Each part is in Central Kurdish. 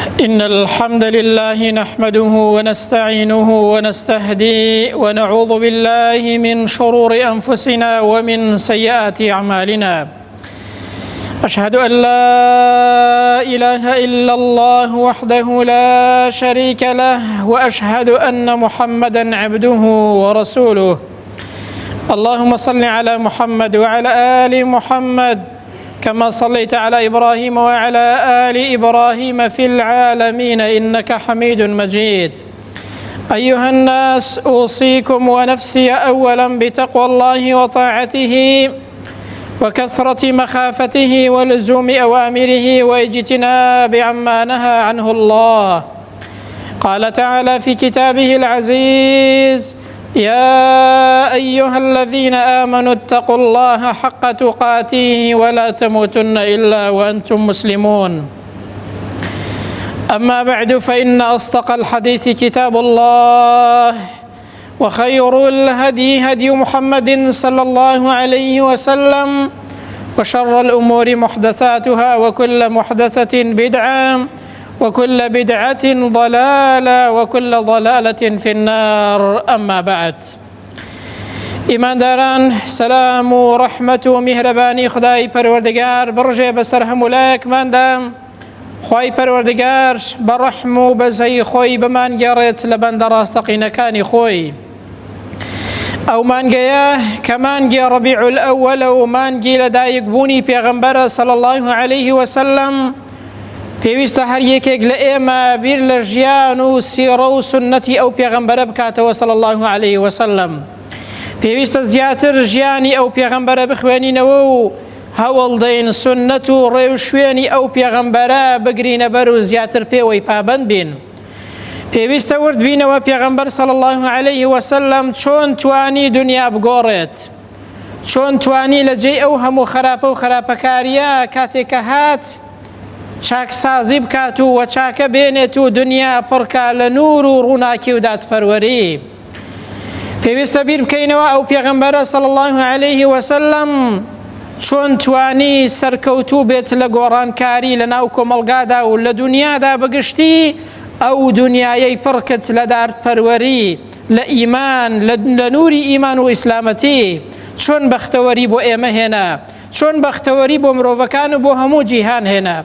إن الحمد لله نحمده ونستعينه ونستهديه ونعوذ بالله من شرور أنفسنا ومن سيئات أعمالنا. أشهد أن لا إله إلا الله وحده لا شريك له، وأشهد أن محمدًا عبده ورسوله. اللهم صل على محمد وعلى آل محمد كما صليت على إبراهيم وعلى آل إبراهيم في العالمين إنك حميد مجيد. أيها الناس، أوصيكم ونفسي أولا بتقوى الله وطاعته وكثرة مخافته ولزوم أوامره واجتناب عما نهى عنه الله. قال تعالى في كتابه العزيز: يا أيها الذين آمنوا اتقوا الله حق تقاته ولا تموتن إلا وأنتم مسلمون. أما بعد، فإن أصدق الحديث كتاب الله، وخير الهدي هدي محمد صلى الله عليه وسلم، وشر الأمور محدثاتها، وكل محدثة بدعة، وكل بدعة ضلالة، وكل ضلالة في النار. أما بعد، إيمان داران، سلام و رحمة و مهرباني خدای پروردگار برژێ بەسەر هەموو لایەکماندا. خوای پەروەردگار بە ڕەحم و بەزەی خۆی بمان گێڕێت لە بەندە ڕاستەقینەکانی خۆی. ئەو مانگەیە کە مانگی ڕەبیع الئەوەلە و مانگی لەدایکبوونی پێغەمبەرە صلی الله عليه وسلم، پێویستە هەر یەکێک لە ئێمە بیر لە ژیان و سیرە و سنەتی ئەو پێغەمبەرە بکاتەوە صلی الله عليه وسلم. پێویستە زیاتر ژیانی ئەو پێغەمبەرە بخوێنینەوە و هەوڵدەین سنەت و ڕێو شوێنی ئەو پێغەمبەرە بگرینە بەر و زیاتر پێوەی پابەند بین. پێویستە ورد بینەوە پێغەمبەر صلی الله عليه وسلم چۆن توانی دنیا بگۆڕێت، چۆن توانی لە جێی ئەو هەموو خراپە و خراپەکاریە کاتێکە هات چاکسازی بکات و وەچاکە بێنێت و دنیا پڕکا لە نور و ڕووناکی و دادپەروەری. پێویستە بیر بکەینەوە ئەو پێغەمبەرە صلی الله عليه وسلم چۆن توانی سەرکەوتوو بێت لە گۆڕانکاری لە ناو کۆمەڵگادا و لە دنیادا بگشتی ئەو دنیایەی پڕکت لە دادپەروەری، لە ئیمان، لە نوری ئیمان و ئیسلامەتی، چۆن بەختەوەری بۆ ئێمە هێنا، چۆن بەختەوەری بۆ مرۆڤەکان و بۆ هەموو جیهان هێنا.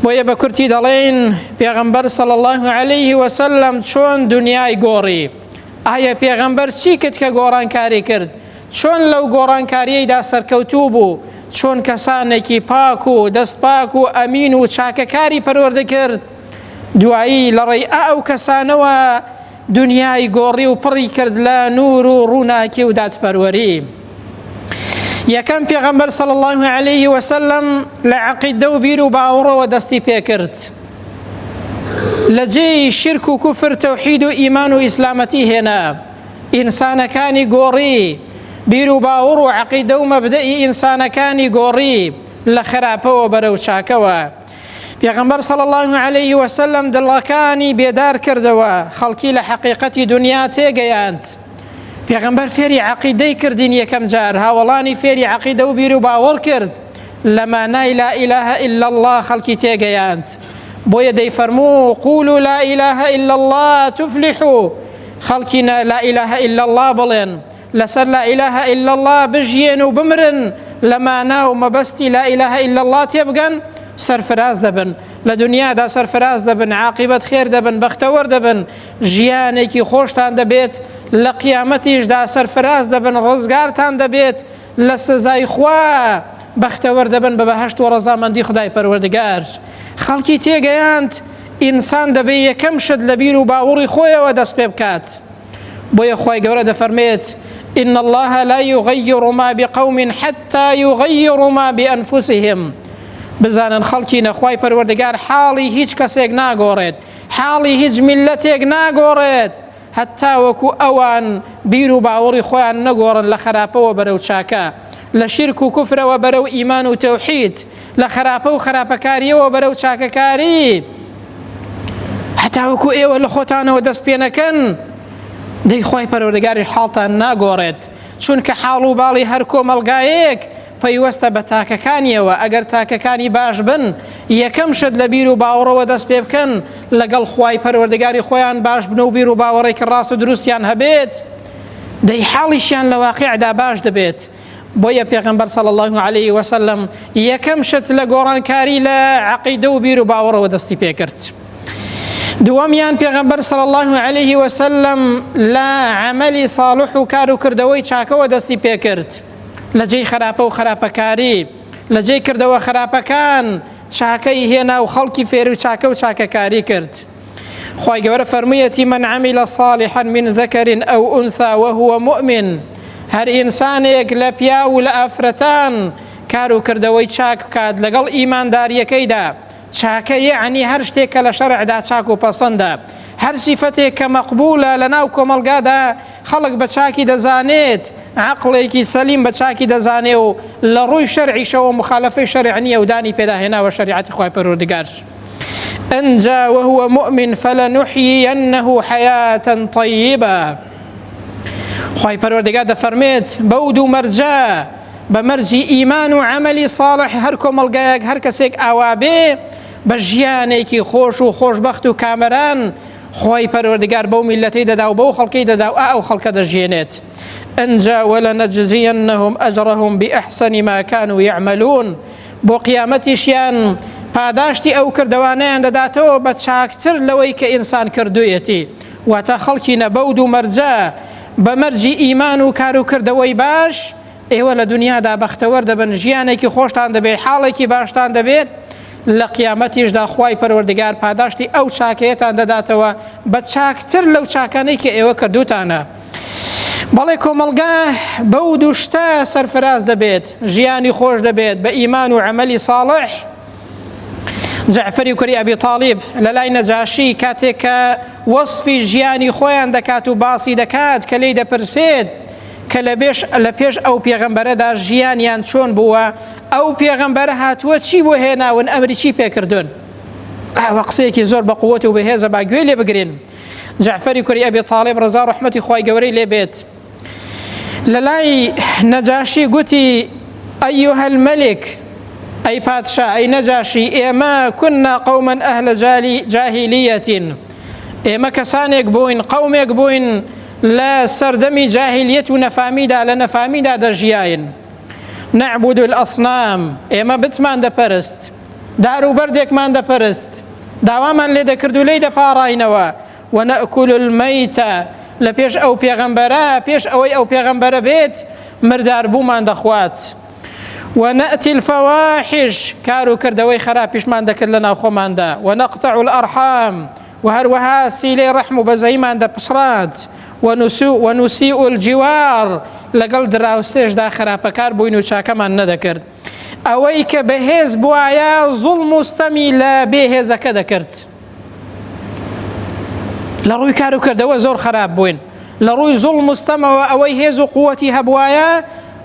بۆیە بە کورتی دەڵێن پێغەمبەر صلی الله عليه وسلم چۆن دنیای گۆڕی. ئایا پێغەمبەر چی کرد کە گۆڕانکاری کرد؟ چۆن لەو گۆڕانکاریەیدا سەرکەوتوو بوو؟ چۆن کەسانێکی پاک و دەست پاک و ئەمین و چاکەکاری پەروەردە کرد؟ دوایی لە ڕێی ئەو کەسانەوە دنیای گۆڕی و پڕی کرد لە نور و ڕووناکی و دادپەروەری. یەکەم پێغەمبەر صلی الله عليه وسلم لە عەقیدە و بیر و باوەڕەوە دەستی پێکرد، لە جێی شرک و کوفر، تەوحید و ئیمان و ئیسلامەتی هێنا، ئینسانەکانی گۆڕی، بیر و باوەڕ و عەقیدە و مەبدەئی ئینسانەکانی گۆڕی لە خراپەوە بەرەو چاکەوە. پێغەمبەر صلی الله عليه وسلم دڵەکانی بێدار کردەوە، خەڵکی لە حەقیقەتی دنیا تێگەیاند. پێغەمبەر فێری عەقیدەی کردین یەکەم جار، هاوڵانی فێری عەقیدە و بیر و باوەڕ کرد، لە مانای لا إله إلا الله خەڵکی تێگەیاند. بۆیە دەیفەرموو: قولوا لا إله إلا الله تفلحوا. خەڵکی لا إله إلا الله بڵێن، لەسەر لا إله إلا الله بژیێن و بمرن، لە مانا و مەبەستی لا إله إلا الله تێبگەن، سەرفراز دەبن، لە دنیادا سەرفراز دەبن، عاقبەت خێر دەبن، بەختەوەر دەبن، ژیانێکی خۆشتان دەبێت، لە قیامەتیشدا سەرفراز دەبن، ڕزگارتان دەبێت، لە سزای خوا بەختەوەر دەبن بە بەهەشت و ڕەزامەندی خدای پەروەردگار. خەڵکی تێگەیاند ئینسان دەبێت یەکەم شت لە بیر و باوەڕی خۆیەوە دەست پێ بکات. بۆیە خوای گەورە دەفەرمێت: إن الله لا يغير ما بقوم حتى يغيروا ما بأنفسهم. بزانن خەڵکی نەخوای پەروەردگار حاڵی هیچ کەسێک ناگۆڕێت، حاڵی هیچ میلەتێک ناگۆڕێت، هەتا وەکو ئەوان بیر و باوەڕی خۆیان نەگۆڕن لە خراپەوە بەرەو چاکە، لە شرک و کوفرەوە بەرەو ئیمان و تەوحید، لە خراپە و خراپەکاریەوە بەرەو چاکەکاری، هەتا وەکو ئێوە لە خۆتانەوە دەست پێ نەکەن، دەی خوای پەروەردگاری حاڵتان ناگۆڕێت. چونکە حاڵ و باڵی هەر کۆمەڵگایەک پەیوەستە بە تاکەکانیەوە. ئەگەر تاکەکانی باش بن یەکەم شت لە بیر و باوەڕەوە دەست پێ بکەن لەگەڵ خوای پەروەردگاری خۆیان باش بن و بیر و باوەڕێکی ڕاست و دروستیان هەبێت دەی حاڵیشیان لە واقعدا باش دەبێت. بۆیە پێغەمبەر صلی الله عليه وسلم یەکەم شت لە گۆڕانکاری لە عەقیدە و بیر و باوەڕەوە دەستی پێ کرد. دووەمیان پێغەمبەر صلی الله عليه وسلم لە عەمەلی ساڵح و کار و کردەوەی چاکەوە دەستی پێ کرد. لە جێی خراپە و خراپەکاری لە جێی کردەوە خراپەکان چاکەی هێنا و خەڵکی فێر و چاکە و چاکەکاری کرد. خوای گەورە فەرموویەتی من عمل صالحا من ذكر أو أنثى وهو مؤمن هەر ئینسانێک لە پیا و لە ئافرەتان کار و کردەوەی چاک بکات لەگەڵ ئیمانداریەکەیدا چاکە یعنی هەر شتێک کە لە شەرعدا چاک و پەسەندە هەر سیفەتێک کە مەقبولە لە ناو کۆمەلگادا خەڵک بە چاکی دەزانێت عەقڵێکی سەلیم بە چاکی دەزانێ و لە ڕووی شەرعیشەوە مخالەفەی شەرع نییە و دانی پێداهێناوە شەریعەتی خوای پەروەردگار. أنجا وهو مؤمن فلنحيينه حياة طيبة. خوای پەروەردگار دەفەرمێت بەو دوو مەرجە بە مەرجی ئیمان و عەمەلی ساڵح هەر کۆمەلگایەک هەر کەسێک ئاوا بێ بە ژیانێکی خۆش و خۆشبەخت و کامەران خوای پەروەردگار بەو میلەتەی دەدا و بەو خەڵکەی دەدا و ئەو خەڵکە دەژێنێت. ئەنجا وەلەنەجزیەنەهم ئەجرەهم بئەحسەنی ما كانوا يعملون. بۆ قیامەتیشیان پاداشتی ئەو کردوانیان دەداتەوە بە چاکتر لەوەی کە ئینسان کردوویەتی. واتە خەڵکی نەبەو دوو مەرجە بە مەرجی ئیمان و کار و کردەوەی باش ئێوە لە دنیادا بەختەوەر دەبن ژیانێکی خۆشتان دەبێت حاڵێکی باشتان دەبێت لە قیامەتیشدا خوای پەروەردگار پاداشتی ئەو چاکەیەتان دەداتەوە بە چاکتر لەو چاکانەی کە ئێوە کردوتانە. بەڵێ کۆمەلگا بەو دوو شتە سەرفراز دەبێت ژیانی خۆش دەبێت بە ئیمان و عەمەلی ساڵح. جعفەری کوڕی ئەبی تاڵیب لە لای نەجاشی کاتێک کە وەصفی ژیانی خۆیان دەکات و باسی دەکات کە لێی دەپرسێت کە لە پێش ئەو پێغەمبەرەدا ژیانیان چۆن بووە ئەو پێغەمبەرە هاتووە چی بۆ هێناون ئەمری چی پێکردون. ئەوە قسەیەکی زۆر بە قووەت و بەهێزە با گوێ لێ بگرین. جعفەری کوڕی ئەبی تاڵیب ڕەزا ڕەحمەتی خوای گەورەی لێ بێت لە لای نەجاشی گوتی ئەیوهە المەلک ئەی پادشا ئەی نەجاشی ئێمە كنا قوما ئەهلە جاهیلیەتین ئێمە کەسانێک بووین قەومێک بووین لە سەردەمی جاهیلیەت و نەفامیدا لە نەفامیدا دەژیاین. نعبد الأصنام ئێمە بتمان دەپەرست دار و بەردێکمان دەپەرست داوامان لێ دەکرد و لێی دەپاڕاینەوە. ونأكل الميتة لە پێش ئەو پێغەمبەرە پێش ئەوەی ئەو پێغەمبەرە بێت مردار بوومان دەخوات. ونأتي الفواحش کار و کردەوەی خراپیشمان دەکرد لە ناو خۆماندا. ونقطع الأرحام و هەروەها سیلەی ڕەحم و بەزەیمان دەپسڕات. ونسيء الجوار لەگەڵ دراوسێشدا خراپەکار بووین و چاکەمان نەدەکرد. ئەوەی کە بەهێز بوایە زوڵم و ستەمی لە بێهێزەکە دەکرد. لە ڕووی کار و کردەوە زۆر خراپ بووین لە ڕووی زوڵم و ستەمەوە ئەوەی هێز و قووەتی هەبوایە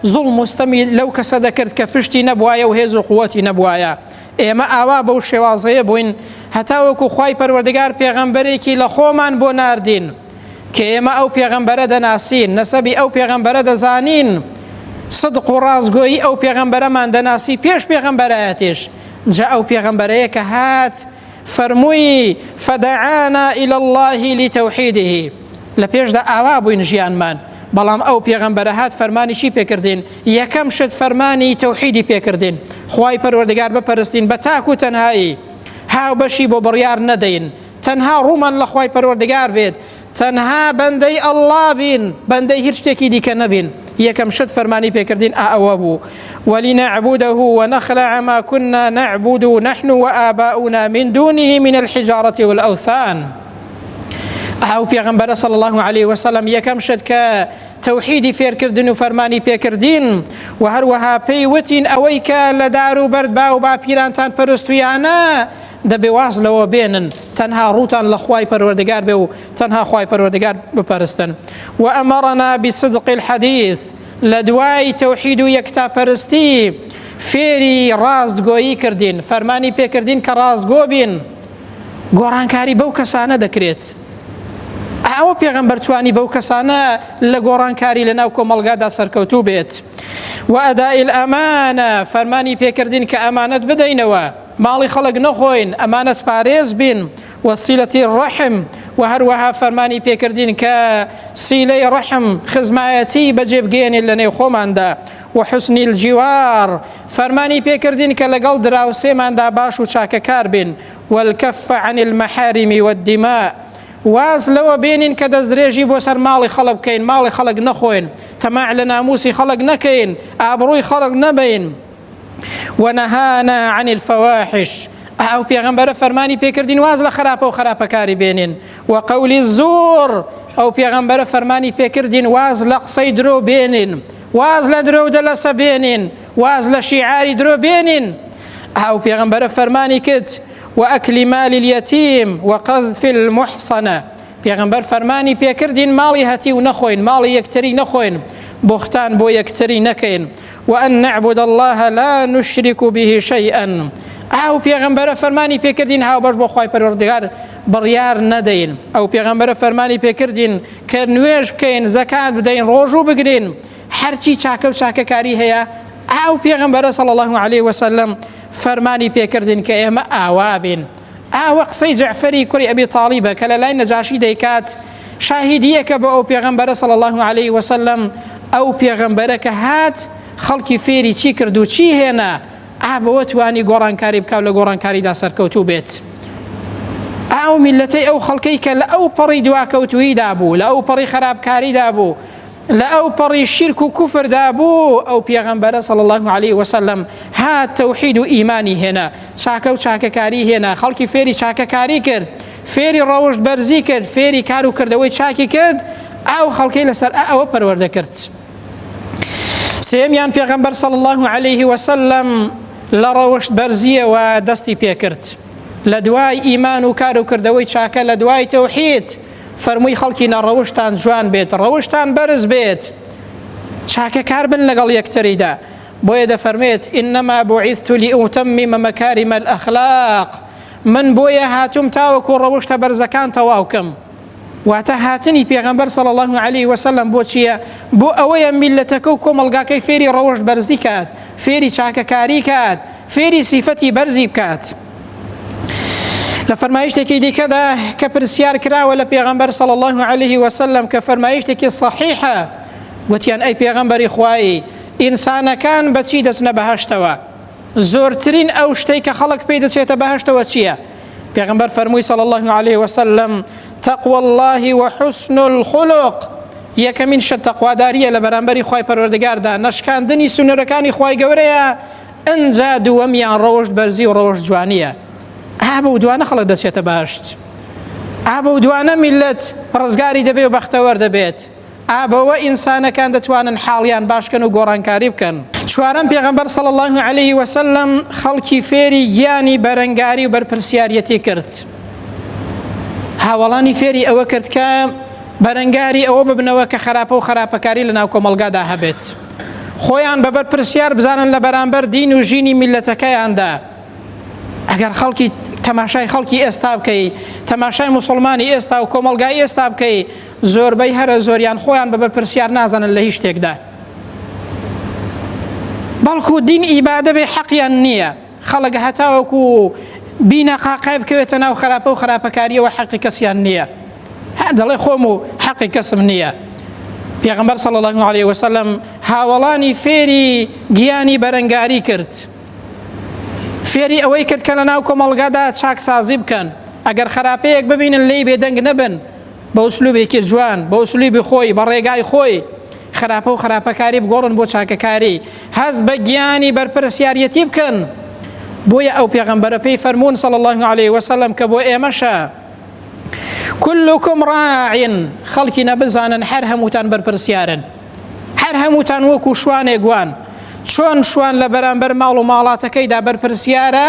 زوڵم و ستەمی لەو کەسە دەکرد کە پشتی نەبوایە و هێز و قووەتی نەبوایە. ئێمە ئاوا بەو شێوازەیە بووین هەتاوەکو خوای پەروەردگار پێغەمبەرێکی لە خۆمان بۆ ناردین کە ئێمە ئەو پێغەمبەرە دەناسین نەسەبی ئەو پێغەمبەرە دەزانین صدق و ڕازگۆیی ئەو پێغەمبەرەمان دەناسی پێش پێغەمبەرایەتیش. جا ئەو پێغەمبەرەیە کە هات فەرمووی فدعانا إلى الله لتوحيده لە پێشدا ئاوا بووین ژیانمان بەڵام ئەو پێغەمبەرە هات فەرمانی چی پێکردین یەکەم شت فەرمانی تەوحیدی پێکردین خوای پەروەردگار بپەرستین بە تاک و تەنهایی هاو بەشی بۆ بڕیار نەدەین تەنها ڕوومان لە خوای پەروەردگار بێت تەنها بەندەی ئەڵڵا بین بەندەی هیچ شتێکی دیکە نەبین. یەکەم شت فەرمانی پێکردین ئەوە بوو. ولنعبده ونخلع ما كنا نعبد نحن وآباؤنا من دونه من الحجارة والأوثان. ئەو پێغەمبەرە صلی الله عليه وسلم یەکەم شت کە تەوحیدی فێرکردن و فەرمانی پێکردین و هەروەها پێی وتین ئەوەی کە لە دار و بەرد با و باپیرانتان پەرستویانە دەبێ واز لەوە بێنن تەنها ڕووتان لە خوای پەروەردگار بێ و تەنها خوای پەروەردگار بپەرستن. وأمرنا بصدق الحديث لە دوای تەوحید و یەکتاپەرستی فێری ڕاستگۆیی کردین فەرمانی پێکردین کە ڕاستگۆ بین. گۆڕانکاری بەو کەسانە دەکرێت ئەوە پێغەمبەر توانی بەو کەسانە لە گۆڕانکاری لەناو کۆمەڵگادا سەرکەوتوو بێت. وأداء الأمانة فەرمانی پێکردین کە ئەمانەت بدەینەوە، ماڵی خەڵک نەخۆین، ئەمانەت پارێز بین. وصلة الرحم وهروها فەرمانی پێکردین کە سیلەی ڕەحم خزمایەتی بەجێبگێنین لە نێو خۆماندا. وحسن الجوار فەرمانی پێکردین کە لەگەڵ دراوسێماندا باش و چاکەکار بین. والكف عن المحارم والدماء واز لەوە بێنین کە دەستدرێژی بۆ سەر ماڵی خەڵک بکەین، ماڵی خەڵک نەخۆین، تەماع لە ناموسی خەڵک نەکەین، ئابڕووی خەڵک نەبین. ونهانا عن الفواحش ئەو پێغەمبەرە فەرمانی پێکردین واز لە خراپە و خراپەکاری بێنین. وقول الزور ئەو پێغەمبەرە فەرمانی پێکردین واز لە قسەی درۆ بێنین، واز لە درۆ و دەلەسە بێنین، واز لە شیعاری درۆ بێنین. ئەو پێغەمبەرە فەرمانی کرد وأكل مال اليتيم وقذف المحصنة پێغەمبەر فەرمانی پێکردین ماڵی هەتی و نەخۆین، ماڵی یەکتری نەخۆین، بوختان بۆ یەکتری نەکەین. وأن نعبد الله لا نشرك به شيئا ئەو پێغەمبەرە فەرمانی پێکردین هاوبەش بۆ خوای پەروەردگار بڕیار نەدەین. ئەو پێغەمبەرە فەرمانی پێکردین کە نوێژ بکەین، زەکات بدەین، ڕۆژوو بگرین، هەرچی چاکە و چاکەکاری هەیە. ئەو پێغەمبەرە صلی الله عليه وسلم فەرمانی پێکردین کە ئێمە ئاوا بین. ئاوە قسەی جەعفەری کوڕی ئەبی تاڵیبە کە لە لای نەجاشی دەیکات، شاهیدیەکە بە ئەو پێغەمبەرە صلی الله عليه وسلم. ئەو پێغەمبەرە کە هات خەڵکی فێری چی کرد و چی هێنا، ئابەوە توانی گۆڕانکاری بکاو لە گۆڕانکاریدا سەرکەوتوو بێت. ئەو میلەتەی ئەو خەڵکەی کە لە ئەو پەڕی دواکەوتوییدا بوو، لە ئەو پەڕی خراپکاریدا بوو، لە ئەو پەڕی شیرک و کوفردا بوو، ئەو پێغەمبەرە صلی الله عليه وسلم هات تەوحید و ئیمانی هێنا، چاکە و چاکەکاری هێنا، خەڵکی فێری چاکەکاری کرد، فێری ڕەوشت بەرزی کرد، فێری کار و کردەوەی چاکی کرد، ئەو خەڵکەی لەسەر ئەوە پەروەردە کرد. سێمیان پێغەمبەر صلی الله عليه وسلم لە ڕەوشت بەرزیەوە دەستی پێکرد، لە دوای ئیمان و کار و کردەوەی چاکە، لە دوای تەوحید فەرمووی خەڵکی نەڕەوشتان جوان بێت، ڕەوشتان بەرز بێت، چاکەکار بن لەگەڵ یەکتریدا. بۆیە دەفەرمێت ئینەما بوعیثت لئوتەممە مەکارم الأخلاق من بۆیە هاتووم تاوەکو ڕەوشتە بەرزەکان تەواو بکەم. واتە هاتنی پێغەمبەر صلی الله عليه وسلم بۆ چییە؟ بۆ ئەوەیە میلەتەکە و کۆمەڵگاکەی فێری ڕەوشت بەرزی کات، فێری چاکەکاری کات، فێری سیفەتی بەرزی بکات. لە فەرمایشتێکی دیکەدا کە پرسیار کراوە لە پێغەمبەر صلی الله عليه وسلم کە فەرمایشتێکی صحیحە، وتیان ئەی پێغەمبەری خوایی ئینسانەکان بەچی دەچنە بەهەشتەوە؟ زۆرترین ئەو شتەی کە خەڵک پێی دەچێتە بەهەشتەوە چییە؟ پێغەمبەر فەرمووی صلی الله عليه وسلم تقوى الله وحسن الخلق یەکەمین شت تەقواداریە لە بەرامبەری خوای پەروەردگاردا، نەشکاندنی سونەرەکانی خوای گەورەیە. ئەنجا دووەمیان ڕەوشت بەرزی و ڕەوشت جوانیە. ئابە و دوانە خەڵک دەچێتە باشت، ئابە و دوانە میلەت ڕزگاری دەبێت و بەختەوەر دەبێت، ئابەوە ئینسانەکان دەتوانن حاڵیان باشکەن و گۆڕانکاری بکەن. چوارەم پێغەمبەر صلی الله عليه وسلم خەڵکی فێری گیانی بەرەنگاری و بەرپرسیارەتی کرد، هاوڵانی فێری ئەوە کرد کە بەرەنگاری ئەوە ببنەوە کە خراپە و خراپەکاری لە ناو کۆمەڵگادا هەبێت، خۆیان بە بەرپرسیار بزانن لە بەرامبەر دین و ژینی میلەتەکەیاندا. ئەگەر خەڵکی تەماشای خەڵکی ئێستا بکەی، تەماشای موسڵمانی ئێستا و کۆمەڵگای ئێستا بکەی، زۆربەی هەرە زۆریان خۆیان بە بەرپرسیار نازانن لە هیچ شتێکدا، بەڵکو دین ئیبادە بێ حەقیان نییە. خەڵک هەتاوەکو بینەقاقای بکەوێتە ناو خراپە و خراپەکاریەوە حەقی کەسیان نییە، دەڵێ خۆم و حەقی کەسم نییە. پێغەمبەر صلی الله عليه وسلم هاوڵانی فێری گیانی بەرەنگاری کرد، فێری ئەوەی کرد کە لە ناو کۆمەڵگادا چاکسازی بکەن، ئەگەر خراپەیەک ببینن لێی بێدەنگ نەبن، بە ئوسلوبێکی جوان، بە ئوسلوبی خۆی، بە ڕێگای خۆی خراپە و خراپەکاری بگۆڕن بۆ چاکەکاری، هەست بە گیانی بەرپرسیارەتی بکەن. بۆیە ئەو پێغەمبەرە پێی فەرموون صلی الله عليه وسلم کە بۆ ئێمەشە كلكم راع، خەڵکی نەبزانن هەر هەمووتان بەرپرسیارن، هەر هەمووتان وەکو شوانێک گوان، چۆن شوان لە بەرامبەر ماڵ و ماڵاتەکەیدا بەرپرسیارە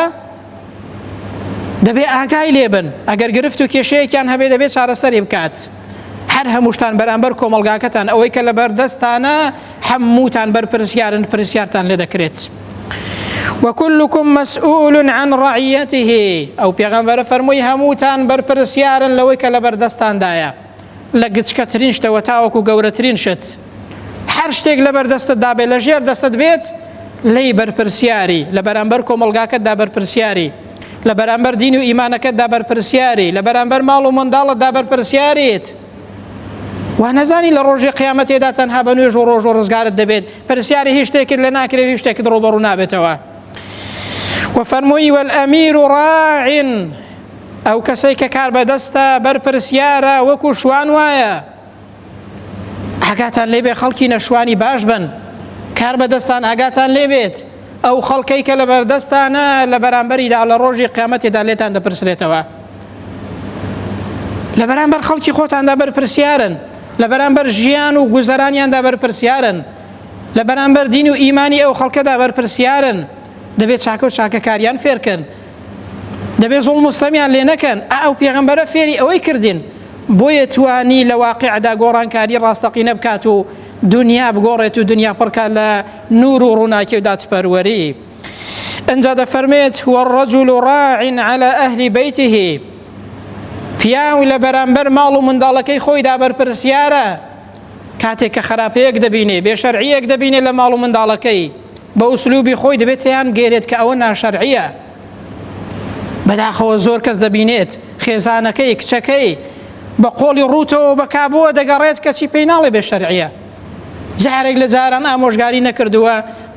دەبێ ئاگای لێبن، ئەگەر گرفت و کێشەیەکیان هەبێ دەبێت چارەسەری بکات. هەر هەمووشتان بەرامبەر کۆمەڵگاکەتان ئەوەی کە لە بەردەستانە هەمووتان بەرپرسیارن، پرسیارتان لێ دەکرێت. وكلكم مسؤول عن رعيته ئەو پێغەمبەرە فەرمووی هەمووتان بەرپرسیارن لەوەی کە لە بەردەستاندایە، لە گچکەترین شتەوە تاوەکو گەورەترین شت. هەر شتێک لەبەردەستتدا بێت لە ژێر دەستت بێت لی بەرپرسیاری، لە بەرامبەر کۆمەڵگاکەتدا بەرپرسیاری، لە بەرامبەر دین و ئیمانەکەتدا بەرپرسیاری، لە بەرامبەر ماڵ و منداڵتدا بەرپرسیاریت. وا نەزانی لە ڕۆژی قیامەتێدا تەنها بە نوێژ و ڕۆژ و ڕزگارت دەبێت، پرسیاری هیچ شتێکت لە ناکرێت، هیچ شتێکت ڕوبەڕوو نابێتەوە. وفەرمووی والئەمیر ڕاع، ئەو کەسەی کە کار بەدەستە بەرپرسیارە وەکو شوان وایە. ئاگاتان لێبێ خەڵکی نەشوانی باش بن، کار بەدەستان ئاگاتان لێبێت، ئەو خەڵکەی کە لە بەردەستانە لە بەرامبەریدا لە ڕۆژی قیامەتێدا لێتان دەپرسرێتەوە. لە بەرامبەر خەڵکی خۆتاندا بەرپرسیارن، لە بەرامبەر ژیان و گوزەرانیاندا بەرپرسیارن، لە بەرامبەر دین و ئیمانی ئەو خەڵکەدا بەرپرسیارن. دەبێت چاکە و چاکەکاریان فێرکەن، دەبێت زوڵم و ستەمیان لێ نەکەن. ئەو پێغەمبەرە فێری ئەوەی کردین بۆیە توانی لە واقعدا گۆڕانکاری ڕاستەقینە بکات و دنیا بگۆڕێت و دنیا پڕکە لە نور و ڕووناکی و دادپەروەری. ئەنجا دەفەرمێت هو الرجل راع على أهل بيته، پیاو لە بەرامبەر ماڵ و منداڵەکەی خۆیدا بەرپرسیارە. کاتێک کە خراپەیەک دەبینێ، بێشەرعیەک دەبینێ لە ماڵ و منداڵەکەی، بە ئوسلوبی خۆی دەبێت تیان گێرێت کە ئەوە ناشەرعیە. بەداخەوە زۆر کەس دەبینێت خێزانەکەی کچەکەی بە قۆڵی ڕووتەوە بە کابووە دەگەڕێت کەچی پێی ناڵێ بێشەرعیە. جارێک لە جاران ئامۆژگاری نەکردووە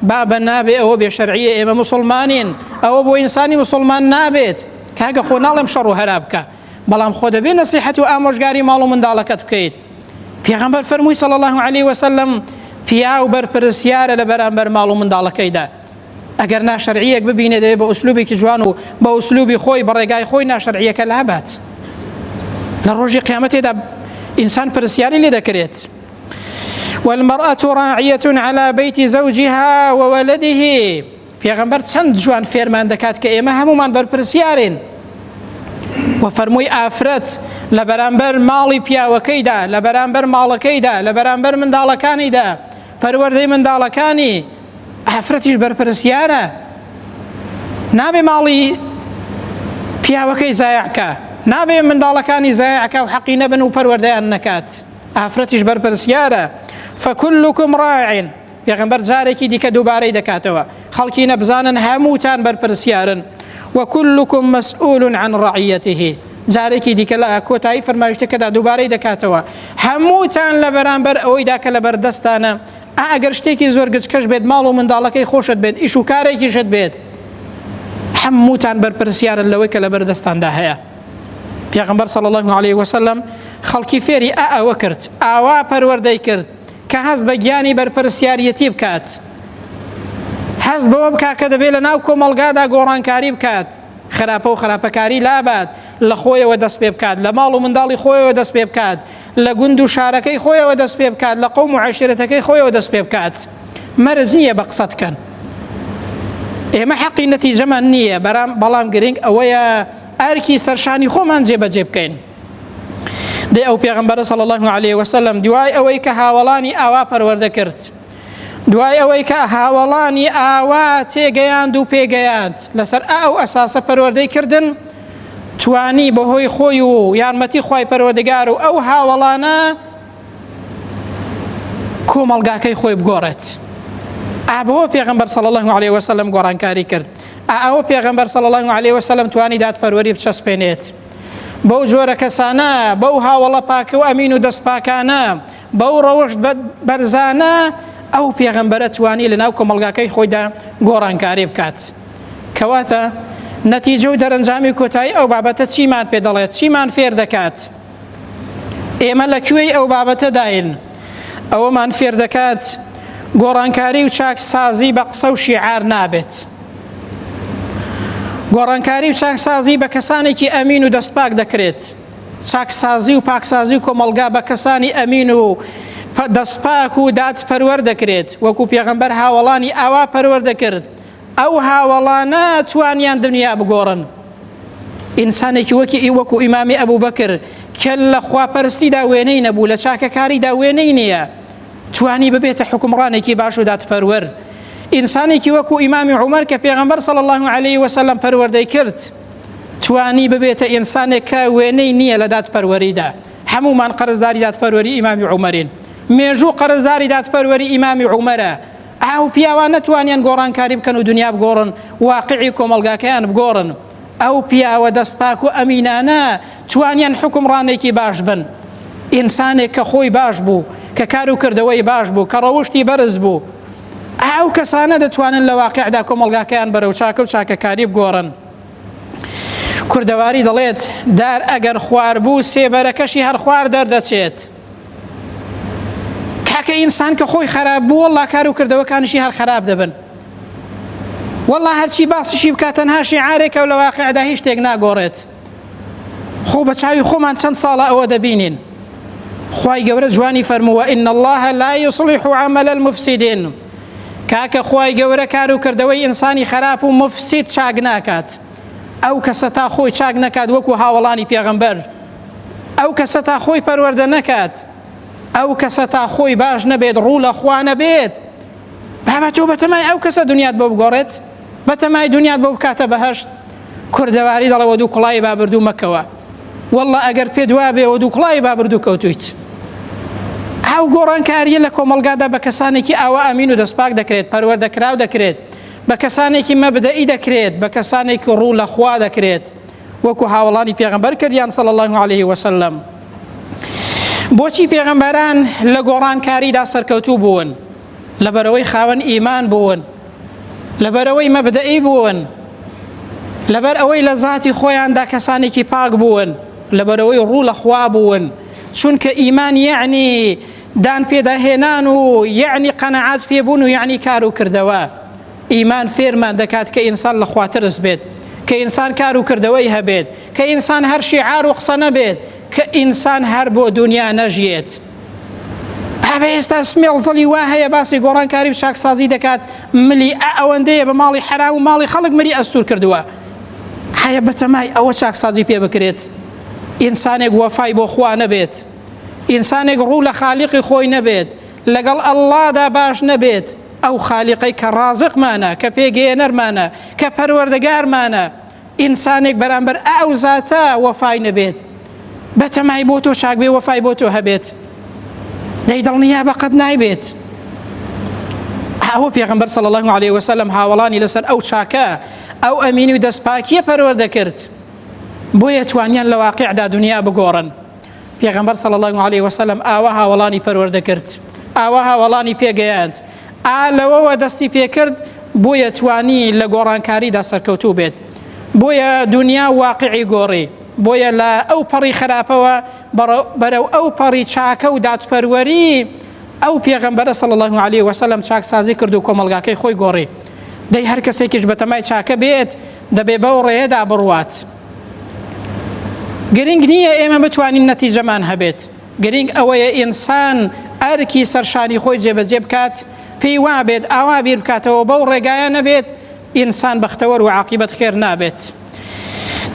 بابە نابێ ئەوە بێشەرعیە، ئێمە موسڵمانین، ئەوە بۆ ئینسانی موسڵمان نابێت. کاگە خۆ ناڵێم شەڕ و هەرا بکە، بەڵام خۆ دەبێ نەسیحەت و ئامۆژگاری ماڵ و منداڵەکەت بکەیت. پێغەمبەر فەرمووی صلی الله علیه وسلم پیاو بەرپرسیارە لە بەرامبەر ماڵ و منداڵەکەیدا. ئەگەر ناشەرعیەک ببینێ دەبێت بە ئوسلوبێکی جوان و بە ئوسلوبی خۆی بە ڕێگای خۆی ناشەرعیەکە لابات. لە ڕۆژی قیامەتێدا ئینسان پرسیاری لێ دەکرێت. والمرأة راعية على بيت زوجها وولده، پێغەمبەر چەند جوان فێرمان دەکات کە ئێمە هەمومان بەرپرسیارین. وفەرمووی ئافرەت لە بەرامبەر ماڵی پیاوەکەیدا، لە بەرامبەر ماڵەکەیدا، لە بەرامبەر منداڵەکانیدا، پەروەردەی منداڵەکانی ئافرەتیش بەرپرسیارە. نابێ ماڵی پیاوەکەی زایعکە، نابێ منداڵەکانی زایعکە و حەقی نەبن و پەروەردەیان نەکات. ئافرەتیش بەرپرسیارە. فكلكم راع، پێغەمبەر جارێکی دیکە دووبارەی دەکاتەوە، خەڵکی نەبزانن هەمووتان بەرپرسیارن. وكلكم مسؤول عن رعيته، جارێکی دیکە لە کۆتایی فەرمایشتەکەدا دووبارەی دەکاتەوە، هەمووتان لە بەرامبەر ئەوەیدا کە لە بەردەستانە. ئەگەر شتێکی زۆر گچکەش بێت، ماڵ و منداڵەکەی خۆشت بێت، ئیش و کارێکیشت بێت، هەمووتان بەرپرسیارن لەوەی کە لە بەردەستاندا هەیە. پێغەمبەر صلی الله علیه وسلم خەڵکی فێری ئەوە کرد، ئاوا پەروەردەی کرد کە هەست بە گیانی بەرپرسیارەتی بکات، هەست بەوە بکات کە دەبێت لە ناو کۆمەڵگادا گۆڕانکاری بکات، خراپە و خراپەکاری لابات، لە خۆیەوە دەست پێ بکات، لە ماڵ و منداڵی خۆیەوە دەست پێ بکات، لە گوند و شارەکەی خۆیەوە دەست پێ بکات، لە قەوم و عەشیرەتەکەی خۆیەوە دەست پێ بکات. مەرج نییە بە قسە بکەن. ئێمە حەقی نەتیجەمان نییە، بەڵام گرنگ ئەوەیە ئەرکی سەرشانی خۆمان جێبەجێ بکەین. دێ ئەو پێغەمبەرە صلی الله علیه وسلم دوای ئەوەی کە هاوڵانی ئاوا پەروەردە کرد، دوای ئەوەی کە هاوڵانی ئاوا تێگەیاند و پێگەیاند، لەسەر ئەو ئەساسە پەروەردەی کردن، توانی بەهۆی خۆی و یارمەتی خوای پەروەردگار و ئەو هاوڵانە کۆمەڵگاکەی خۆی بگۆڕێت. ئابەوە پێغەمبەر صلی الله علیه وسلم گۆڕانکاری کرد، ئەوە پێغەمبەر صلی الله علیه وسلم توانی دادپەروەری بچەسپێنێت. بەو جۆرە کەسانە، بەو هاوڵە پاکە و ئەمین و دەست پاکانە، بەو ڕەوشت بەرزانە، ئەو پێغەمبەرە توانی لە ناو کۆمەڵگاکەی خۆیدا گۆڕانکاری بکات. کەواتە نەتیجە و دەرەنجامی کۆتایی ئەو بابەتە چیمان پێ دەڵێت، چیمان فێر دەکات؟ ئێمە لەکوێی ئەو بابەتە داین؟ ئەوەمان فێر دەکات گۆڕانکاری و چاکسازی بە قسە و شیعار نابێت. گۆڕانکاری و چاکسازی بە کەسانێکی ئەمین و دەستپاک دەکرێت. چاکسازی و پاکسازی و کۆمەڵگا بە کەسانی ئەمین و دەستپاک و دادپەروەر دەکرێت، وەکو پێغەمبەر هاوڵانی ئاوا پەروەردە کرد. ئەو هاوڵانە توانیان دنیا بگۆڕن. ئینسانێکی وەکو ئیمامی ئەبوو بەکر کە لە خواپەرستیدا وێنەی نەبوو، لە چاکەکاریدا وێنەی نییە، توانی ببێتە حکومڕانێکی باش و دادپەروەر. ئینسانێکی وەکو ئیمامی عومەر کە پێغەمبەر صلی الله علیه وسلم پەروەردەی کرد، توانی ببێتە ئینسانێک کە وێنەی نییە لە دادپەروەریدا، هەمومان قەرزداری دادپەروەری ئیمامی عومەرین، مێژوو قەرزداری دادپەروەری ئیمامی عومەرە. ئەو پیاوان نەتوانیان گۆڕانکاری بکەن و دنیا بگۆڕن، واقعی کۆمەڵگاکەیان بگۆڕن. ئەو پیاوە دەستپاک و ئەمینانە توانیان حکمڕانێکی باش بن. ئینسانێک کە خۆی باش بوو، کە کار و کردەوەی باش بوو، کە ڕەوشتی بەرز بوو، ئەو کەسانە دەتوانن لە واقعدا کۆمەڵگاکەیان بەرەو چاکە و چاکەکاری بگۆڕن. کوردەواری دەڵێت دار ئەگەر خوار بوو سێبەرەکەشی هەر خوار دەردەچێت. کاکە ئینسان کە خۆی خراپ بوو وەڵڵا کار و کردەوەکانیشی هەر خراپ دەبن. وەڵڵا هەرچی باسیشی بکات تەنها شیعارێکە و لە واقعدا هیچ شتێک ناگۆڕێت. خۆ بە چاوی خۆمان چەند ساڵە ئەوە دەبینین. خوای گەورە جوانی فەرمووە ئین الله لا يصلح عمل المفسدين. کاکە خوای گەورە کار و کردەوەی ئینسانی خراپ و مفسید چاک ناکات. ئەو کەسە تا خۆی چاک نەکات وەکو هاوڵانی پێغەمبەر، ئەو کەسە تا خۆی پەروەردە نەکات، ئەو کەسە تا خۆی باش نەبێت، ڕوو لە خوا نەبێت، بابە تۆ بەتەمای ئەو کەسە دنیات بۆ بگۆڕێت، بەتەمای دنیات بۆ بکاتە بەهەشت. کوردەواری دەڵێ دوو کوڵای بابردوو مەکەوە. وەڵڵا ئەگەر پێ دوا بێ دوو کوڵای بابردوو کەوتویت. ئەو گۆڕانکاریە لە کۆمەڵگادا بە کەسانێکی ئاوا ئەمین و دەستپاک دەکرێت، پەروەردەکراو دەکرێت، بە کەسانێکی مەبدەئی دەکرێت، بە کەسانێکی ڕوو لە خوا دەکرێت، وەکو هاوڵانی پێغەمبەر کردیان صلی الله عليه وسلم. بۆچی پێغەمبەران لە گۆڕانکاریدا سەرکەوتوو بوون؟ لەبەرەوەی خاوەن ئیمان بوون، لەبەرەوەی مەبدەئی بوون، لەبەر ئەوەی لە ذاتی خۆیاندا کەسانێکی پاک بوون، لەبەرەوەی ڕوو لە خوا بوون. چونکە ئیمان یعنی دان پێداهێنان و یعنی قەنەعات پێبوون و یعنی کار و کردەوە. ئیمان فێرمان دەکات کە ئینسان لە خوا ترس بێت، کە ئینسان کار و کردەوەی هەبێت، کە ئینسان هەر شیعار و قسە نەبێت، کە ئینسان هەر بۆ دنیا نەژیێت. بابە ئێستا سمێڵزەڵی وا هەیە باسی گۆڕانکاری و چاکسازی دەکات، ملی ئەوەندەیە بە ماڵی حرام و ماڵی خەڵک مەری ئەستور کردووە. هەیە بەتەمای ئەوە چاکسازی پێ بکرێت. ئینسانێک وەفای بۆ خوا نەبێت، ئینسانێک ڕوو لە خالیقی خۆی نەبێت، لەگەڵ ئەڵڵادا باش نەبێت، ئەو خالیقەی کە ڕازقمانە، کە پێگەێنەرمانە، کە پەروەردەگارمانە، ئینسانێک بەرامبەر ئەو زاتە وەفای نەبێت، بەتەمای بۆ تۆ چاک بێ وەفای بۆ تۆ هەبێت، دەی دڵنیا بەقەت نایبێت. ئەوە پێغەمبەر صلی الله عليه وسلم هاوڵانی لەسەر ئەو چاکە، ئەو ئەمینی و دەستپاکیە پەروەردە کرد، بۆیە توانیان لە واقعدا دنیا بگۆڕن. پێغەمبەر صلی الله عليه وسلم ئاوا هاوڵانی پەروەردە کرد، ئاوا هاوڵانی پێگەیاند، لەوەوە دەستی پێکرد بۆیە توانی لە گۆڕانکاریدا سەرکەوتوو بێت، بۆیە دنیا واقعی گۆڕی، بۆیە لە ئەو پەڕی خراپەوە بەرەو ئەو پەڕی چاکە و دادپەروەری ئەو پێغەمبەرە صلی الله عليه وسلم چاکسازی کرد و کۆمەڵگاکەی خۆی گۆڕی. دەی هەر کەسێکیش بەتەمای چاکە بێت دەبێ بەو ڕێیەدا بڕوات. گرنگ نییە ئێمە بتوانین نەتیجەمان هەبێت، گرنگ ئەوەیە ئینسان ئەرکی سەرشانی خۆی جێبەجێ بکات، پێی وا بێت ئاوا بیر بکاتەوە بەو ڕێگایە نەبێت، ئینسان بەختەوەر و عاقیبەت خێر نابێت.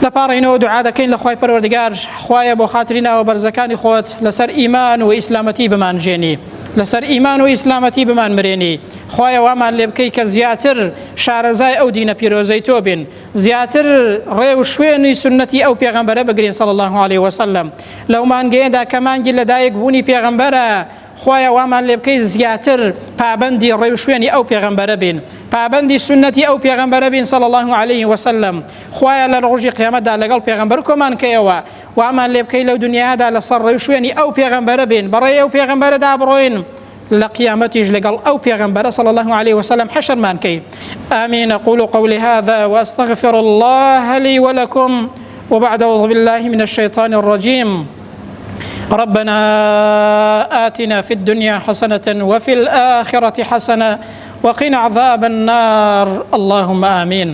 دەپاڕینەوە دوعا دەکەین لە خوای پەروەردگار، خوایە بۆ خاتری ناوە بەرزەکانی خۆت لەسەر ئیمان و ئیسلامەتی بمانژێنی، لەسەر ئیمان و ئیسلامەتی بمان مرێنی. خوایە وامان لێ بکەی کە زیاتر شارەزای ئەو دینە پیرۆزەی تۆ بین، زیاتر ڕێ و شوێنی سنەتی ئەو پێغەمبەرە بگرین صلی الله عليه وسلم. لەو مانگەیەدا کە مانگی لەدایک بوونی پێغەمبەرە، خوایە وامان لێ بکەی زیاتر پابەندی ڕێ و شوێنی ئەو پێغەمبەرە بین، پابەندی سنەتی ئەو پێغەمبەرە بین صلی الله عليه وسلم. خوایە لە ڕۆژی قیامەتدا لەگەڵ پێغەمبەر کۆمان کەیەوە، وامان لێ بکەی لەو دنیادا لەسەر ڕێ و شوێنی ئەو پێغەمبەرە بین، بەڕێی ئەو پێغەمبەرەدا بڕۆین، لە قیامەتیش لەگەڵ ئەو پێغەمبەرە صلی الله عليه وسلم حشرمان کەی. آمين. أقول قولي هذا وأستغفر الله لي ولكم، وبعد أعوذ بالله من الشيطان الرجيم. ربنا آتنا في الدنيا حسنة وفي الآخرة حسنة وقنا عذاب النار. اللهم آمين.